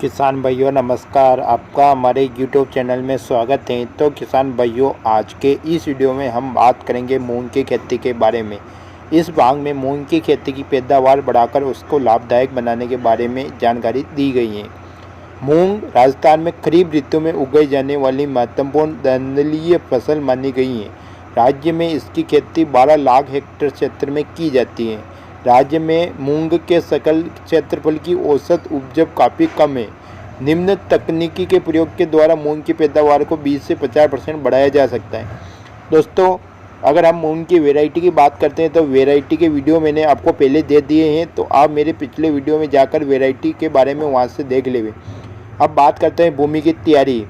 किसान भाइयों नमस्कार। आपका हमारे YouTube चैनल में स्वागत है। तो किसान भाइयों, आज के इस वीडियो में हम बात करेंगे मूंग की खेती के बारे में। इस भाग में मूंग की खेती की पैदावार बढ़ाकर उसको लाभदायक बनाने के बारे में जानकारी दी गई है। मूंग राजस्थान में खरीफ ऋतु में उगाई जाने वाली महत्वपूर्ण दलहनीय फसल मानी गई है। राज्य में इसकी खेती 12 लाख हेक्टेयर क्षेत्र में की जाती है। राज्य में मूंग के सकल क्षेत्रफल की औसत उपज काफ़ी कम है। निम्न तकनीकी के प्रयोग के द्वारा मूंग की पैदावार को 20 से 50% बढ़ाया जा सकता है। दोस्तों, अगर हम मूंग की वैरायटी की बात करते हैं तो वैरायटी के वीडियो मैंने आपको पहले दे दिए हैं, तो आप मेरे पिछले वीडियो में जाकर वैरायटी के बारे में वहाँ से देख लेंगे। अब बात करते हैं भूमि की तैयारी।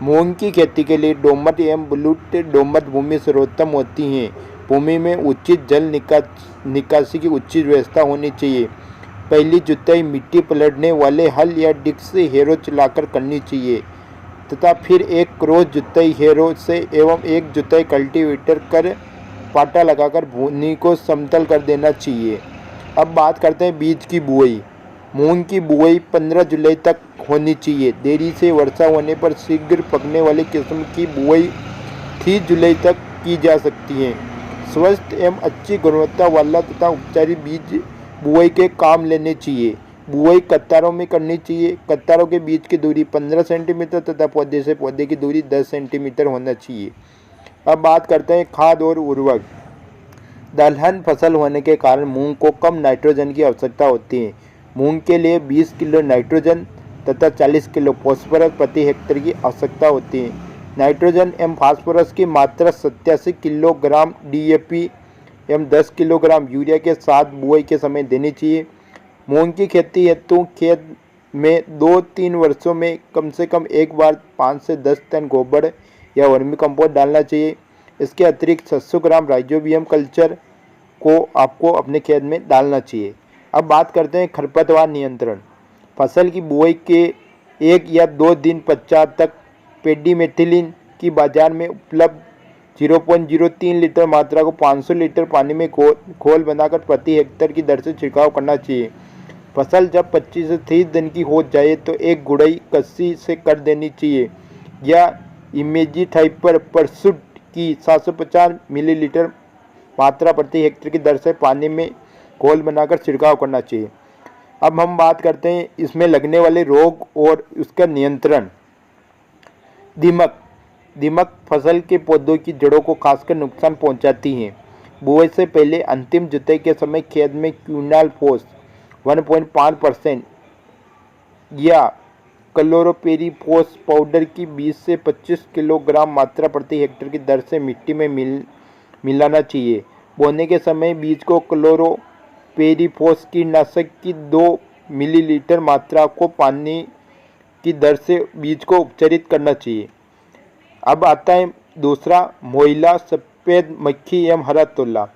मूंग की खेती के लिए दोमट एवं बलुत दोमट भूमि सर्वोत्तम होती है। भूमि में उचित जल निकासी की उचित व्यवस्था होनी चाहिए। पहली जुताई मिट्टी पलटने वाले हल या डिस्क से हैरो चलाकर करनी चाहिए तथा फिर एक क्रॉस जुताई हैरो से एवं एक जुताई कल्टीवेटर कर पाटा लगाकर भूमि को समतल कर देना चाहिए। अब बात करते हैं बीज की बुआई। मूंग की बुआई 15 जुलाई तक होनी चाहिए। देरी से वर्षा होने पर शीघ्र पकने वाली किस्म की बुआई 30 जुलाई तक की जा सकती है। स्वस्थ एवं अच्छी गुणवत्ता वाला तथा उपचारित बीज बुआई के काम लेने चाहिए। बुआई कतारों में करनी चाहिए। कतारों के बीच की दूरी 15 सेंटीमीटर तथा पौधे से पौधे की दूरी 10 सेंटीमीटर होना चाहिए। अब बात करते हैं खाद और उर्वरक। दलहन फसल होने के कारण मूंग को कम नाइट्रोजन की आवश्यकता होती है। मूंग के लिए 20 किलो नाइट्रोजन तथा 40 किलो फॉस्फोरस प्रति हेक्टेयर की आवश्यकता होती है। नाइट्रोजन एवं फास्फोरस की मात्रा 87 किलोग्राम डीएपी एवं 10 किलोग्राम यूरिया के साथ बुआई के समय देनी चाहिए। मूंग की खेती हेतु खेत में 2-3 वर्षों में कम से कम एक बार 5 से 10 टन गोबर या वर्मी कंपोस्ट डालना चाहिए। इसके अतिरिक्त 700 ग्राम राइजोबियम कल्चर को आपको अपने खेत में डालना चाहिए। अब बात करते हैं खरपतवार नियंत्रण। फसल की बुआई के 1 या 2 दिन पश्चात तक पेडीमेथिलिन की बाजार में उपलब्ध 0.03 लीटर मात्रा को 500 लीटर पानी में घोल बनाकर प्रति हेक्टेयर की दर से छिड़काव करना चाहिए। फसल जब 25 से 30 दिन की हो जाए तो एक गुड़ाई कस्सी से कर देनी चाहिए या इमेजिथाइपर परसुट की 750 मिलीलीटर मात्रा प्रति हेक्टेयर की दर से पानी में घोल बनाकर छिड़काव करना चाहिए। अब हम बात करते हैं इसमें लगने वाले रोग और उसका नियंत्रण। दीमक फसल के पौधों की जड़ों को खासकर नुकसान पहुंचाती हैं। बुआई से पहले अंतिम जुताई के समय खेत में क्विनालफोस 1.5% या क्लोरोपेरीफोस पाउडर की 20 से 25 किलोग्राम मात्रा प्रति हेक्टेयर की दर से मिट्टी में मिलाना चाहिए। बोने के समय बीज को क्लोरोपेरीफोस कीटनाशक की 2 मिलीलीटर मात्रा को पानी की दर से बीज को उपचारित करना चाहिए। अब आता है दूसरा, मोइला, सफ़ेद मक्खी एवं हरा तोला।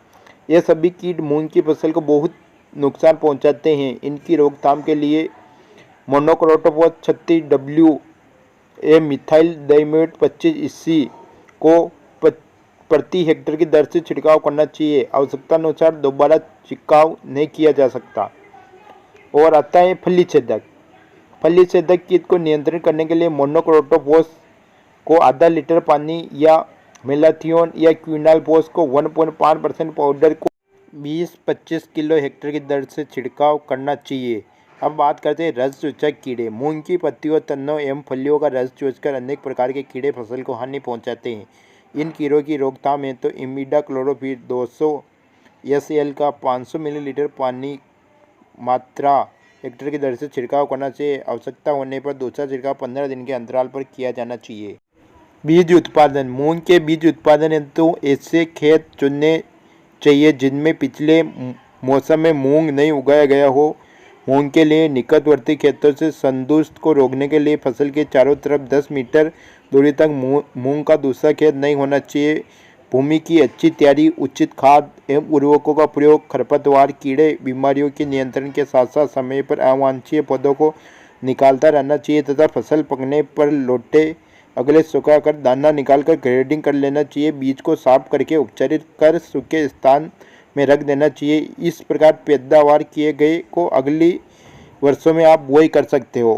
ये सभी कीट मूंग की फसल को बहुत नुकसान पहुंचाते हैं। इनकी रोकथाम के लिए मोनोक्रोटोफॉस 36 डब्ल्यू ए मिथाइल डाइमेट 25 इसी को प्रति हेक्टेयर की दर से छिड़काव करना चाहिए। आवश्यकता अनुसार दोबारा छिड़काव नहीं किया जा सकता। और आता है फली छेदक। फली छेदक कीट को नियंत्रित करने के लिए मोनोक्रोटोफॉस को आधा लीटर पानी या मेलाथियोन या क्विनालफोस को 1.5% पाउडर को 20-25 किलो हेक्टेयर की दर से छिड़काव करना चाहिए। अब बात करते हैं रस चूसक कीड़े। मूंग की पत्तियों, तनों एवं फलियों का रस चूसकर अनेक प्रकार के कीड़े फसल को हानि पहुंचाते हैं। इन कीड़ों की रोकथाम है तो इमिडाक्लोरोपीड 200 SL का 500 मिलीलीटर पानी मात्रा हेक्टेयर की दर से छिड़काव करना चाहिए। आवश्यकता होने पर दूसरा छिड़काव 15 दिन के अंतराल पर किया जाना चाहिए। बीज उत्पादन। मूंग के बीज उत्पादन हेतु ऐसे खेत चुनने चाहिए जिनमें पिछले मौसम में मूंग नहीं उगाया गया हो। मूंग के लिए निकटवर्ती खेतों से संदूषण को रोकने के लिए फसल के चारों तरफ 10 मीटर दूरी तक मूंग का दूसरा खेत नहीं होना चाहिए। भूमि की अच्छी तैयारी, उचित खाद एवं उर्वरकों का प्रयोग, खरपतवार, कीड़े, बीमारियों के नियंत्रण के साथ साथ समय पर अवांछनीय पौधों को निकालता रहना चाहिए तथा फसल पकने पर लोटे अगले सुखाकर दाना निकालकर ग्रेडिंग कर लेना चाहिए। बीज को साफ करके उपचारित कर सूखे स्थान में रख देना चाहिए। इस प्रकार पैदावार किए गए को अगली वर्षों में आप बुआई कर सकते हो।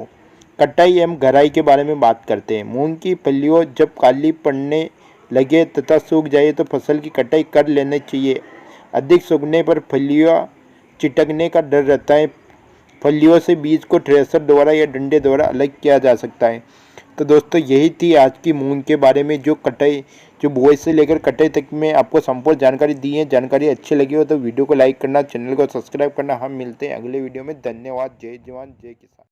कटाई एवं घराई के बारे में बात करते हैं। मूंग की फलियों जब काली पड़ने लगे तथा सूख जाए तो फसल की कटाई कर लेनी चाहिए। अधिक सूखने पर फलियां चिटकने का डर रहता है। फलियों से बीज को थ्रेशर द्वारा या डंडे द्वारा अलग किया जा सकता है। तो दोस्तों यही थी आज की मूंग के बारे में जो बुआई से लेकर कटाई तक में आपको संपूर्ण जानकारी दी है। जानकारी अच्छी लगी हो तो वीडियो को लाइक करना, चैनल को सब्सक्राइब करना। हम मिलते हैं अगले वीडियो में। धन्यवाद। जय जवान जय किसान।